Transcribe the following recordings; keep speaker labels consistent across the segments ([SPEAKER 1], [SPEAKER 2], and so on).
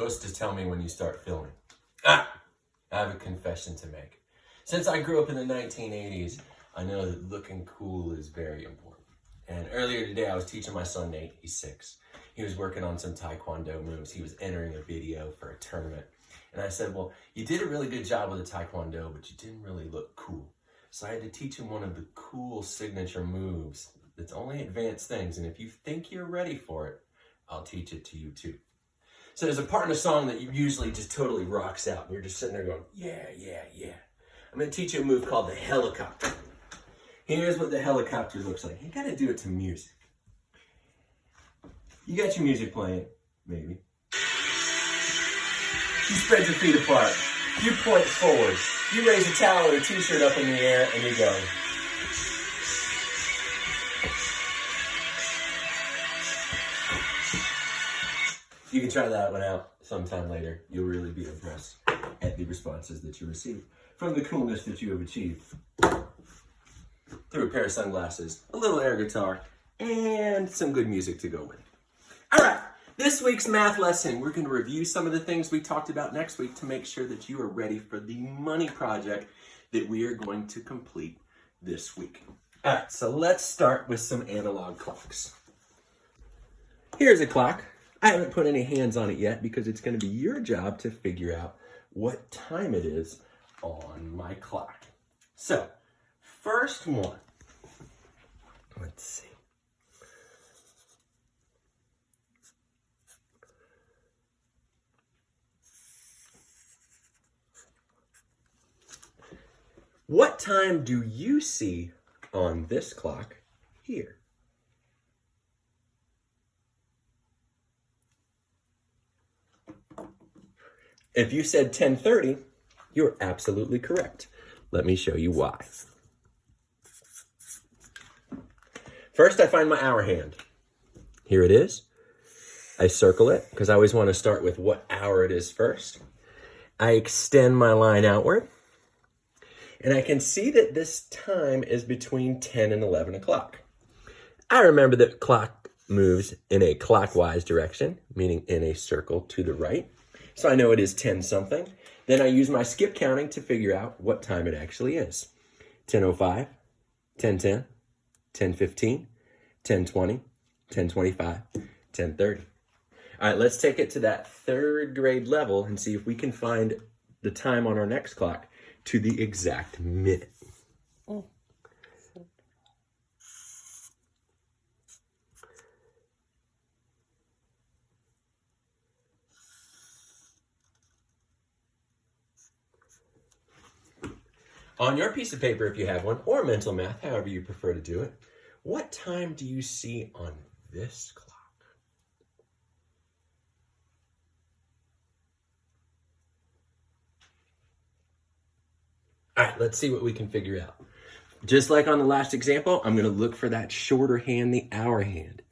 [SPEAKER 1] supposed to tell me when you start filming. I have a confession to make. Since I grew up in the 1980s, I know that looking cool is very important. And earlier today, I was teaching my son Nate, he's 6. He was working on some Taekwondo moves. He was entering a video for a tournament. And I said, well, you did a really good job with the Taekwondo, but you didn't really look cool. So I had to teach him one of the cool signature moves that's only advanced things. And if you think you're ready for it, I'll teach it to you too. So there's a part in a song that you usually just totally rocks out. And you're just sitting there going, yeah, yeah, yeah. I'm going to teach you a move called the helicopter. Here's what the helicopter looks like. You got to do it to music. You got your music playing, maybe. You spread your feet apart. You point forward. You raise a towel or a t-shirt up in the air and you go. You can try that one out sometime later. You'll really be impressed at the responses that you receive from the coolness that you have achieved through a pair of sunglasses, a little air guitar, and some good music to go with. All right, this week's math lesson, we're going to review some of the things we talked about next week to make sure that you are ready for the money project that we are going to complete this week. All right, so let's start with some analog clocks. Here's a clock. I haven't put any hands on it yet because it's going to be your job to figure out what time it is on my clock. So, first one. Let's see. What time do you see on this clock here? If you said 10:30, you're absolutely correct. Let me show you why. First, I find my hour hand. Here it is. I circle it because I always want to start with what hour it is first. I extend my line outward. And I can see that this time is between 10 and 11 o'clock. I remember that clock moves in a clockwise direction, meaning in a circle to the right. So I know it is 10 something. Then I use my skip counting to figure out what time it actually is. 10:05, 10:10, 10:15, 10:20, 10:25, 10:30. All right, let's take it to that 3rd grade level and see if we can find the time on our next clock to the exact minute. On your piece of paper, if you have one, or mental math, however you prefer to do it, what time do you see on this clock? All right, let's see what we can figure out. Just like on the last example, I'm going to look for that shorter hand, the hour hand.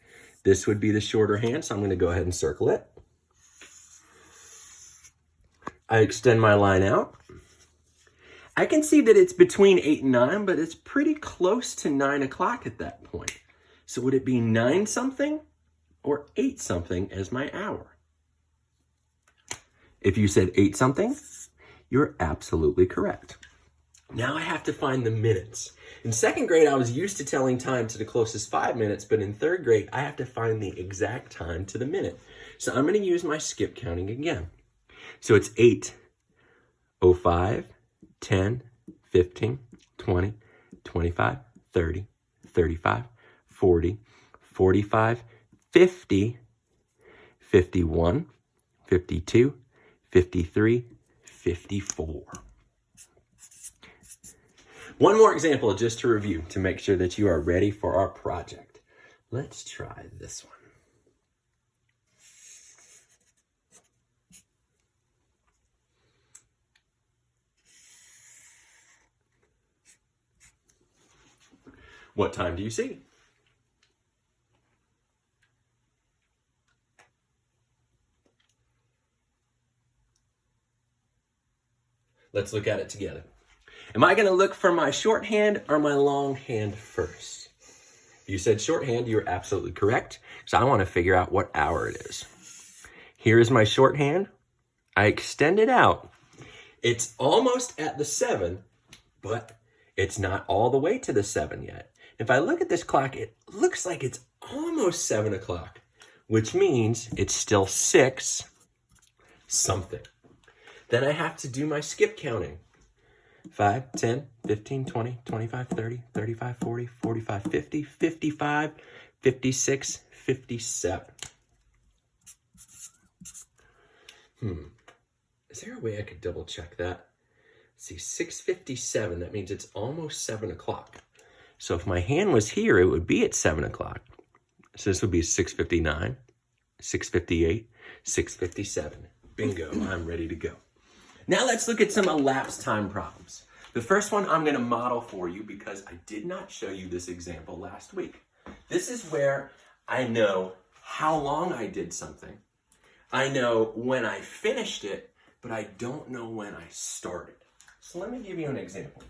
[SPEAKER 1] This would be the shorter hand, so I'm going to go ahead and circle it. I extend my line out. I can see that it's between 8 and 9, but it's pretty close to 9 o'clock at that point. So would it be 9 something or 8 something as my hour? If you said 8 something, you're absolutely correct. Now I have to find the minutes. In 2nd grade, I was used to telling time to the closest 5 minutes, but in 3rd grade, I have to find the exact time to the minute. So I'm going to use my skip counting again. So it's 8, 05, 10, 15, 20, 25, 30, 35, 40, 45, 50, 51, 52, 53, 54. One more example just to review to make sure that you are ready for our project. Let's try this one. What time do you see? Let's look at it together. Am I going to look for my shorthand or my longhand first? You said shorthand, you're absolutely correct. So I want to figure out what hour it is. Here is my shorthand. I extend it out. It's almost at the 7, but it's not all the way to the 7 yet. If I look at this clock, it looks like it's almost 7 o'clock, which means it's still 6 something. Then I have to do my skip counting. 5, 10, 15, 20, 25, 30, 35, 40, 45, 50, 55, 56, 57. Is there a way I could double check that? Let's see, 6:57, that means it's almost 7 o'clock. So if my hand was here, it would be at 7 o'clock. So this would be 6:59, 6:58, 6:57. Bingo, I'm ready to go. Now let's look at some elapsed time problems. The first one I'm gonna model for you because I did not show you this example last week. This is where I know how long I did something. I know when I finished it, but I don't know when I started. So let me give you an example.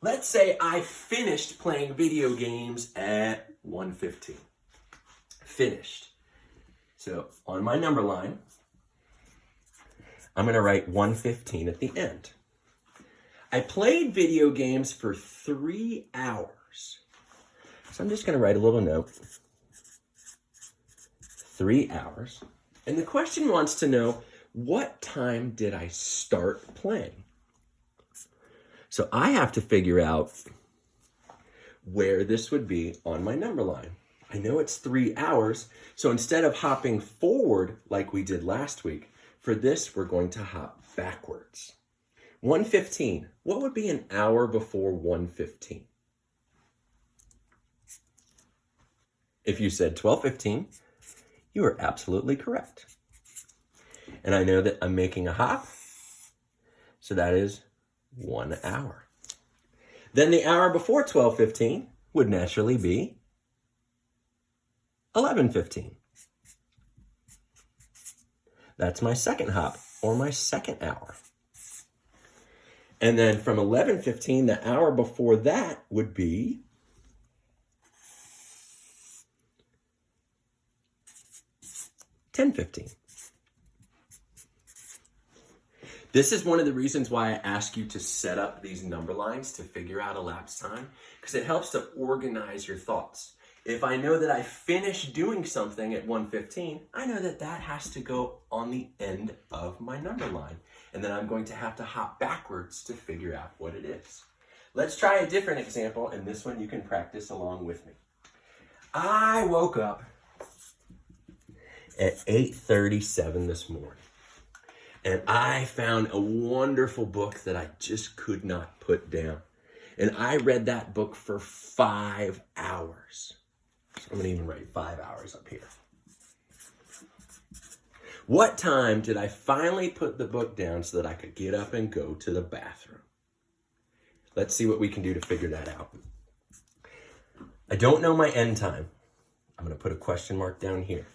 [SPEAKER 1] Let's say I finished playing video games at 1:15. Finished. So on my number line, I'm gonna write 1:15 at the end. I played video games for 3 hours. So I'm just gonna write a little note. 3 hours. And the question wants to know, what time did I start playing? So I have to figure out where this would be on my number line. I know it's 3 hours, so instead of hopping forward like we did last week, for this we're going to hop backwards. 1:15, what would be an hour before 1:15? If you said 12:15, you are absolutely correct. And I know that I'm making a hop, so that is 1 hour. Then the hour before 12:15 would naturally be 11:15. That's my second hop, or my second hour. And then from 11:15, the hour before that would be 10:15. This is one of the reasons why I ask you to set up these number lines to figure out elapsed time, because it helps to organize your thoughts. If I know that I finished doing something at 1:15, I know that that has to go on the end of my number line. And then I'm going to have to hop backwards to figure out what it is. Let's try a different example, and this one you can practice along with me. I woke up at 8:37 this morning. And I found a wonderful book that I just could not put down. And I read that book for 5 hours. So I'm gonna even write 5 hours up here. What time did I finally put the book down so that I could get up and go to the bathroom? Let's see what we can do to figure that out. I don't know my end time. I'm gonna put a question mark down here.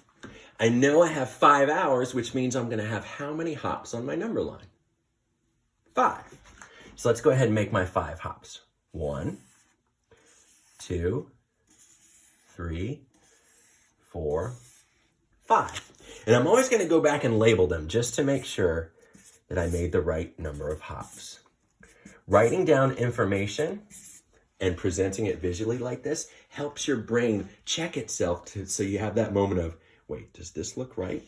[SPEAKER 1] I know I have 5 hours, which means I'm gonna have how many hops on my number line? 5. So let's go ahead and make my 5 hops. 1, 2, 3, 4, 5. And I'm always gonna go back and label them just to make sure that I made the right number of hops. Writing down information and presenting it visually like this helps your brain check itself so you have that moment of, wait, does this look right?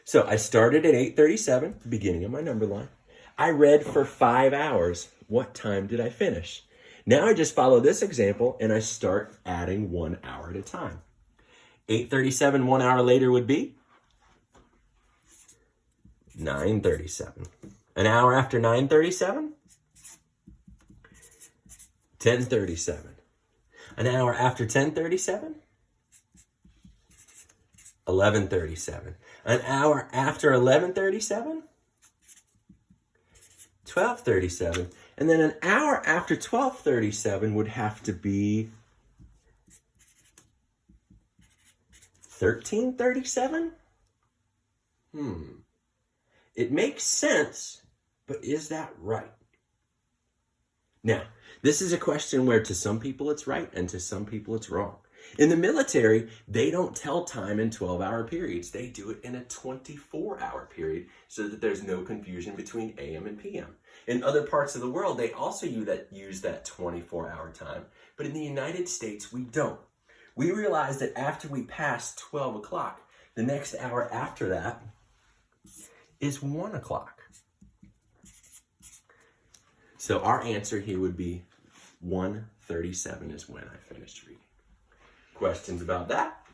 [SPEAKER 1] So I started at 8:37, beginning of my number line. I read for 5 hours. What time did I finish? Now I just follow this example and I start adding 1 hour at a time. 8:37, 1 hour later would be 9:37. An hour after 9:37? 10:37. An hour after 10:37? 11:37. An hour after 11:37? 12:37. And then an hour after 12:37 would have to be 13:37? It makes sense, but is that right? Now, this is a question where to some people it's right and to some people it's wrong. In the military, they don't tell time in 12-hour periods. They do it in a 24-hour period so that there's no confusion between AM and PM. In other parts of the world, they also use that 24-hour time. But in the United States, we don't. We realize that after we pass 12 o'clock, the next hour after that is 1 o'clock. So our answer here would be 1:37 is when I finished reading. Questions about that?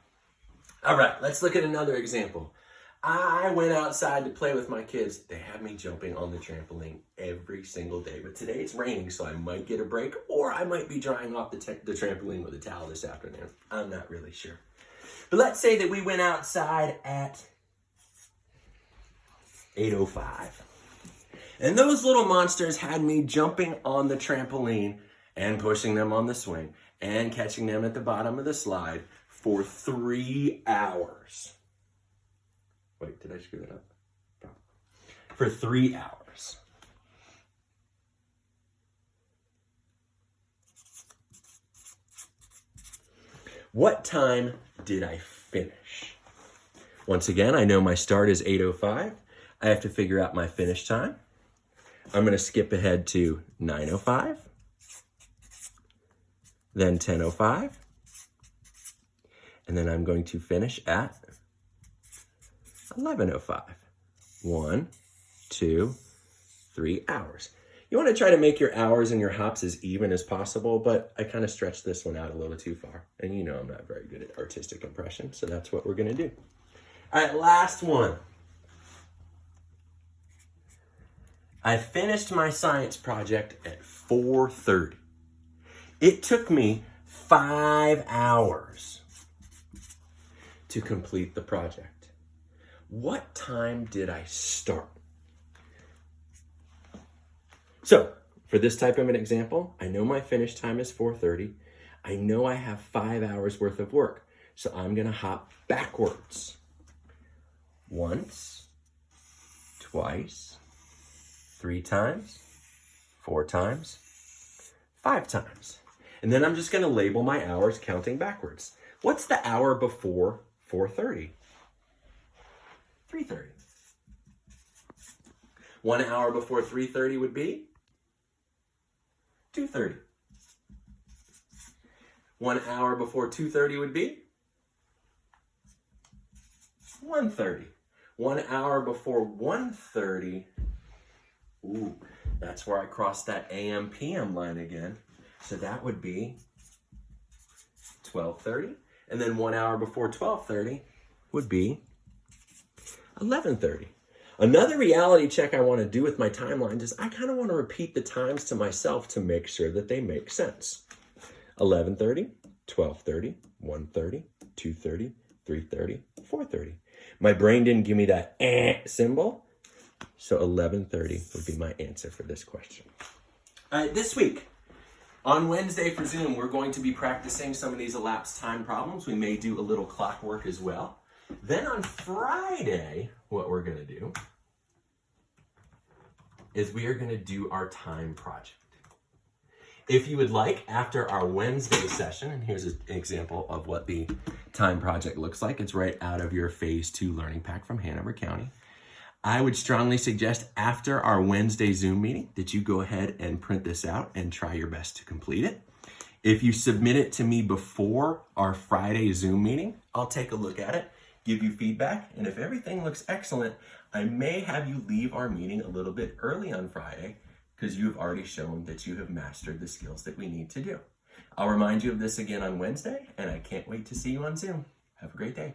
[SPEAKER 1] All right, let's look at another example. I went outside to play with my kids. They had me jumping on the trampoline every single day. But today it's raining, so I might get a break, or I might be drying off the trampoline with a towel this afternoon. I'm not really sure. But let's say that we went outside at 8:05. And those little monsters had me jumping on the trampoline and pushing them on the swing and catching them at the bottom of the slide for 3 hours. Wait, did I screw that up? No. For 3 hours. What time did I finish? Once again, I know my start is 8:05. I have to figure out my finish time. I'm going to skip ahead to 9:05, then 10:05, and then I'm going to finish at 11:05. 1, 2, 3 hours. You want to try to make your hours and your hops as even as possible, but I kind of stretched this one out a little too far. And you know I'm not very good at artistic impression, so that's what we're going to do. All right, last one. I finished my science project at 4:30. It took me 5 hours to complete the project. What time did I start? So, for this type of an example, I know my finish time is 4:30. I know I have 5 hours worth of work. So I'm going to hop backwards. Once, twice, 3 times, 4 times, 5 times. And then I'm just going to label my hours counting backwards. What's the hour before 4:30? 3:30. 1 hour before 3:30 would be 2:30. 1 hour before 2:30 would be 1:30. 1 hour before 1:30, ooh, that's where I crossed that AM PM line again. So that would be 12:30. And then 1 hour before 12:30 would be 11:30. Another reality check I want to do with my timelines is I kind of want to repeat the times to myself to make sure that they make sense. 11:30, 12:30, 1:30, 2:30, 3:30, 4:30. My brain didn't give me that symbol, so 11:30 would be my answer for this question. All right, this week, on Wednesday for Zoom, we're going to be practicing some of these elapsed time problems. We may do a little clock work as well. Then on Friday, what we're going to do is we are going to do our time project. If you would like, after our Wednesday session, and here's an example of what the time project looks like. It's right out of your Phase 2 Learning Pack from Hanover County. I would strongly suggest after our Wednesday Zoom meeting that you go ahead and print this out and try your best to complete it. If you submit it to me before our Friday Zoom meeting, I'll take a look at it, give you feedback, and if everything looks excellent, I may have you leave our meeting a little bit early on Friday because you've already shown that you have mastered the skills that we need to do. I'll remind you of this again on Wednesday, and I can't wait to see you on Zoom. Have a great day.